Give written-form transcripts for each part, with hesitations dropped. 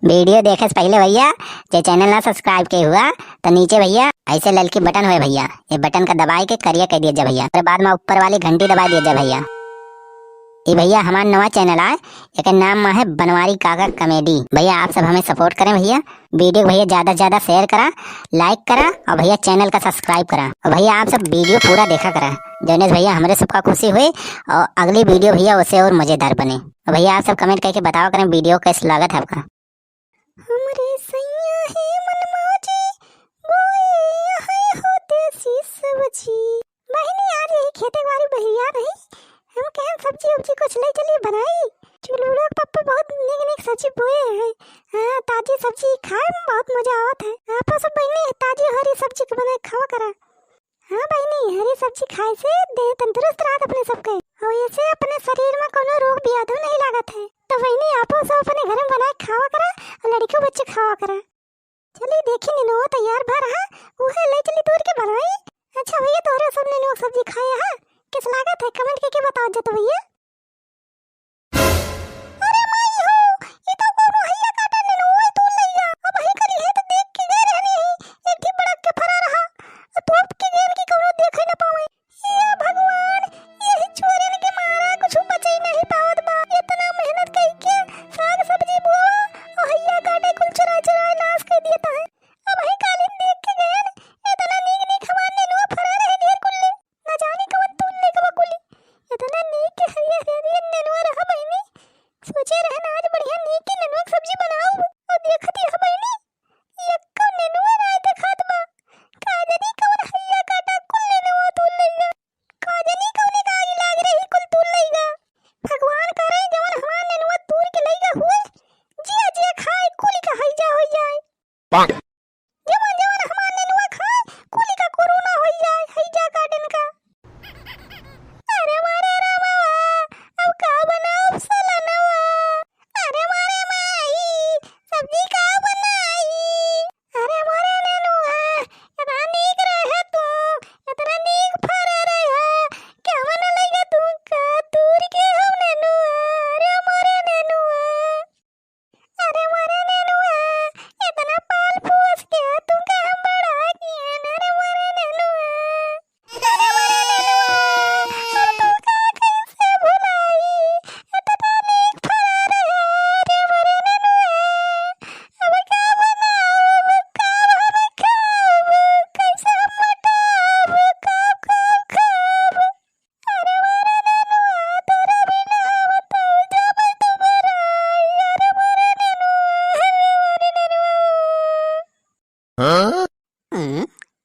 Video देखे से पहले भैया जो चैनल ना सब्सक्राइब के हुआ तो नीचे भैया ऐसे ललकी बटन हुए भैया, ये बटन का दबाई के करिया कह दिया भैया। फिर बाद में ऊपर वाली घंटी दबा दिया भैया। ये भैया हमारा नवा चैनल है, एक नाम है बनवारी काका कॉमेडी। भैया आप सब हमें सपोर्ट करें भैया, वीडियो भैया ज्यादा से ज्यादा शेयर करा, लाइक करा और भैया चैनल का सब्सक्राइब करा। और भैया आप सब वीडियो पूरा देखा करा, जौने से भैया हमारे सबका खुशी हुई और अगली वीडियो भैया उससे और मजेदार बने। और भैया आप सब कमेंट करके बताओ करें वीडियो कैसा लगा था आपका। हमरे सैया है मनमाजी बोए है हो देसी सब्जी। बहनी आज यही खेते वाली बहिया नहीं, हम कहें सब्जी उब्जी कुछ ले चलिए बनाई। चुलबुलो पप्पा बहुत निक सब्जी बोए हैं। हाँ ताजी सब्जी खाए में बहुत मजा आवत है। आप सब बहनी ताजी हरी सब्जी के बनाए खावा करा। हाँ बहनी हरी सब्जी खाए से देह तंदुरुस्त रहत अपने सबके और ऐसे अपने शरीर में कोनो रोग व्याधि नहीं लागत है। तो बहनी आप सब अपने घर में बनाए खावा करा और लड़के बच्चे खावा करा। चलिए देखी नीनो तैयार भर रहा उहे ले चली दूर के बनाई। अच्छा भैया तोरे सब नीनो सब्जी खाए है किस लागत है कमेंट करके बताओ जतो भैया। अरे माई हो ये तो कोनो हैया काटा नीनो ओए तू लइया अब ही करी है तो देख के गए रहनी है एक ठी बड़क के फरा रहा तो अब के गेन की कोनो देखे न पावे। ये भगवान यही चोरन के मारा कुछ बचे नहीं पावत बा। इतना मेहनत कई के साग सब्जी बुआ और हैया काटे कुल चुरा चुरा नाश कर दिया है। अब ही कालीन देख के गए इतना नीक नीक हमार नीनो फरा रहे ढेर कुल्ले न जाने कब तू ले कब कुली इतना नीक के हरिया हरिया नीनो रहा बहनी। सोचे रहे ना आज बढ़िया नीक के नीनो सब्जी बनाऊं और देखती है बहनी यक्का नीनो ना दिखात बा काजनी कौन हैया काटा कुल नीनो तू लेगा काजनी कौन कागी लाग रही कुल तू लेगा। भगवान करे जवन हमार नीनो दूर के लेगा हुए जिया जिया खाए कुली का हैजा हो जाए जवन जवन हमार नीनो खाए कुली का कोरोना हो जाए हैजा काटन का। अरे मारे रामा अब का बनाओ सलानवा। अरे मारे माई सब्जी का बनाई। अरे मारे नीनुआ इतना नीक रहे तू इतना नीक फरा रहे क्या बना लेगा तू का दूर के हम नीनुआ। अरे मारे नीनुआ अरे मारे नीनुआ इतना पाल पोस के तू का हम बड़ा किया। अरे मारे नीनुआ अरे मारे नीनुआ अब तू का कैसे भुलाई इतना नीक फरा रहे। अरे मारे नीनुआ अब क्या बनाओ कब हम खाओ कैसे हम मटाओ कब कब खाओ। अरे मारे नीनुआ तोरा बिना हम तो जब तुम्हारा। अरे मारे नीनुआ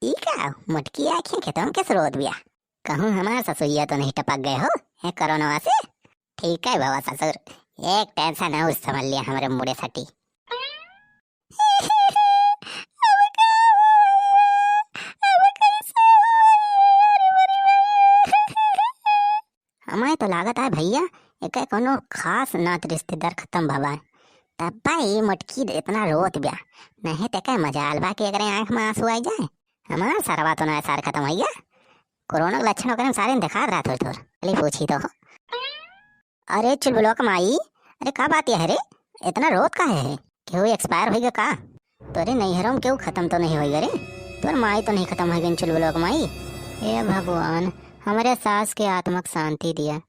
ई का मटकी आँखें खेतों के स्रोत बिया कहूँ हमारा ससुरिया तो नहीं टपक गए हो है कोरोना से। ठीक है बाबा ससुर एक टेंशन और समझ लिया हमारे मुड़े सटी। हमारे तो लागत है भैया एक कोनो खास नात रिश्तेदार खत्म भवा तब भाई मटकी इतना रोत बिया नहीं ते मजाल बा कि अगर आंख में आंसू आ जाए। हमारा सारा तो ना सार खत्म हो गया कोरोना के लक्षण वगैरह सारे दिखा रहा थोड़ी थोड़ी चलिए पूछी तो। अरे चुलबुलो कमाई अरे का बात है रे इतना रोत का है क्यों एक्सपायर हो गया का तोरे नैहरों में क्यों खत्म तो नहीं होगा रे तोर माई तो नहीं खत्म हो गई चुलबुलो कमाई। हे भगवान हमारे सास के आत्मा को शांति दिया।